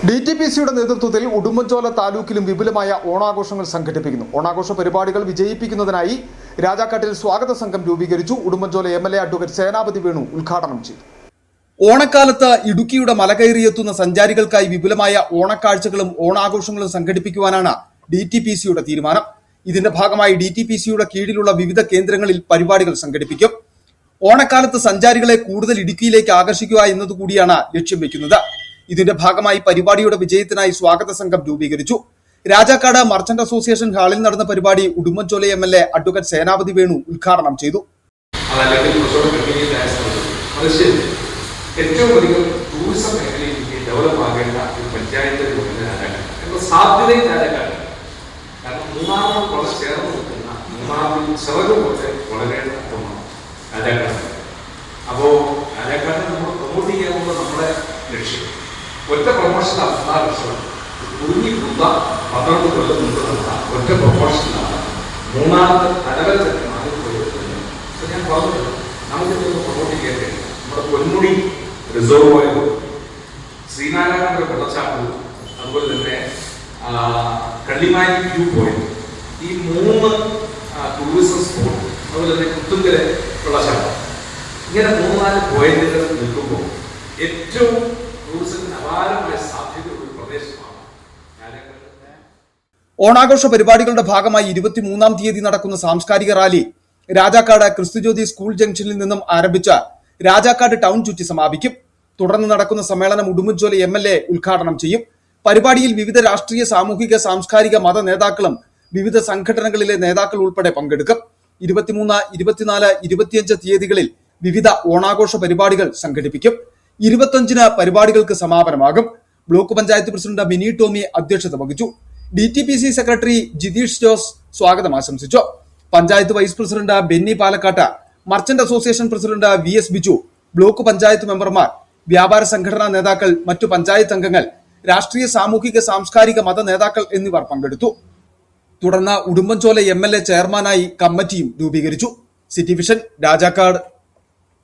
DTPCയുടെ നേതൃത്വത്തിൽ ഉടുമ്പൻചോല താലൂക്കിലും വിപുലമായ ഓണാഘോഷങ്ങൾ സംഘടിപ്പിക്കുന്നു. ഓണാഘോഷ പരിപാടികൾ വിജയിപ്പിക്കുന്നതിനായി രാജാക്കാട്ടിൽ സ്വാഗത സംഘം രൂപീകരിച്ചു. ഉടുമ്പൻചോല MLA അഡ്വക്കേറ്റ് സേനാപതി വേണു ഉദ്ഘാടനം ചെയ്തു. ഓണക്കാലത്ത് ഇടുക്കിയുടെ മലകയറിയെത്തുന്ന സഞ്ചാരികൾക്കായി വിപുലമായ ഓണക്കാഴ്ചകളും ഓണാഘോഷങ്ങളും സംഘടിപ്പിക്കുവാനാണ് DTPCയുടെ തീരുമാനം. ഇതിന്റെ ഭാഗമായി DTPCയുടെ കീഴിലുള്ള വിവിധ കേന്ദ്രങ്ങളിൽ പരിപാടികൾ സംഘടിപ്പിക്കും. ഓണക്കാലത്ത് സഞ്ചാരികളെ കൂടുതൽ ഇടുക്കിയിലേക്ക് ആകർഷിക്കുക എന്നതുകൂടിയാണ് ലക്ഷ്യം വെക്കുന്നത്. ഇതിന്റെ ഭാഗമായി പരിപാടിയുടെ വിജയത്തിനായി സ്വാഗത സംഘം രൂപീകരിച്ചു. രാജാക്കാട് മർച്ചന്റ് അസോസിയേഷൻ ഹാളിൽ നടന്ന പരിപാടി ഉടുമ്പൻചോല MLA അഡ്വക്കേറ്റ് സേനാപതി വേണു ഉദ്ഘാടനം ചെയ്തു. ഏറ്റവും അധികം ടൂറിസം മേഖലയിൽ ഡെവലപ്പ് ആകേണ്ട ഒരു പഞ്ചായത്ത് സാധ്യതയും രാജാക്കാട്. കാരണം മൂന്നാറിനോട് വളരെ ചേർന്ന് നിൽക്കുന്ന മൂന്നാറിൽ ചിറക് പോലെ വളരേണ്ട ഒന്നാണ് രാജാക്കാട്. അപ്പോൾ രാജാക്കാട് നമ്മൾ പ്രൊമോട്ട് ചെയ്യാനുള്ള നമ്മുടെ ലക്ഷ്യം ഒറ്റ പ്രൊമോഷൻ 16 വർഷം കുടുങ്ങി കുത്ത 12 കൊല്ലം മുമ്പ് നടന്ന ഒറ്റ പ്രൊമോഷനാണ് മൂന്നാമത്തെ തലവരത്തിൽ ഞാൻ പറഞ്ഞത്. നമുക്കിതൊന്ന് പ്രൊമോട്ട് ചെയ്യാൻ കഴിയും. നമ്മുടെ പൊന്മുടി റിസർവോയർ, ശ്രീനാരായണ വെള്ളച്ചാട്ടവും, അതുപോലെ തന്നെ കള്ളിമാരി വ്യൂ പോയിന്റ്, ഈ 3 ടൂറിസം സ്പോട്ട്, അതുപോലെ തന്നെ കുത്തുങ്കര വെള്ളച്ചാട്ടം, ഇങ്ങനെ 3-4 പോയിന്റുകൾ നിൽക്കുമ്പോൾ ഏറ്റവും ടൂറിസത്തിന് അപാരമായ സാധ്യതയുള്ള ഒരു പ്രദേശമാണ്. ഓണാഘോഷ പരിപാടികളുടെ ഭാഗമായി 23-ാം തീയതി നടക്കുന്ന സാംസ്കാരിക റാലി രാജാക്കാട് ക്രിസ്തുജ്യോതി സ്കൂൾ ജംഗ്ഷനിൽ നിന്നും ആരംഭിച്ച രാജാക്കാട് ടൗൺ ചുറ്റി സമാപിക്കും. തുടർന്ന് നടക്കുന്ന സമ്മേളനം ഉടുമ്പൻചോല MLA ഉദ്ഘാടനം ചെയ്യും. പരിപാടിയിൽ വിവിധ രാഷ്ട്രീയ, സാമൂഹിക, സാംസ്കാരിക, മത നേതാക്കളും വിവിധ സംഘടനകളിലെ നേതാക്കൾ ഉൾപ്പെടെ പങ്കെടുക്കും. 23, 24, 25 തീയതികളിൽ വിവിധ ഓണാഘോഷ പരിപാടികൾ സംഘടിപ്പിക്കും. 25-ന് പരിപാടികൾക്ക് സമാപനമാകും. ബ്ലോക്ക് പഞ്ചായത്ത് പ്രസിഡന്റ് മിനി ടോമി അധ്യക്ഷത വഹിച്ചു. DTPC സെക്രട്ടറി ജിതീഷ് ജോസ് സ്വാഗതം ആശംസിച്ചു. പഞ്ചായത്ത് വൈസ് പ്രസിഡന്റ് ബെന്നി പാലക്കാട്ട്, merchant association president VS Biju, block panchayat മെമ്പർമാർ, വ്യാപാര സംഘടനാ നേതാക്കൾ, മറ്റു പഞ്ചായത്ത് അംഗങ്ങൾ, രാഷ്ട്രീയ, സാമൂഹിക, സാംസ്കാരിക, മത നേതാക്കൾ എന്നിവർ പങ്കെടുത്തു. തുടർന്ന് ഉടുമ്പൻചോല MLA ചെയർമാനായി കമ്മിറ്റിയും രൂപീകരിച്ചു. City vision, Rajakkad.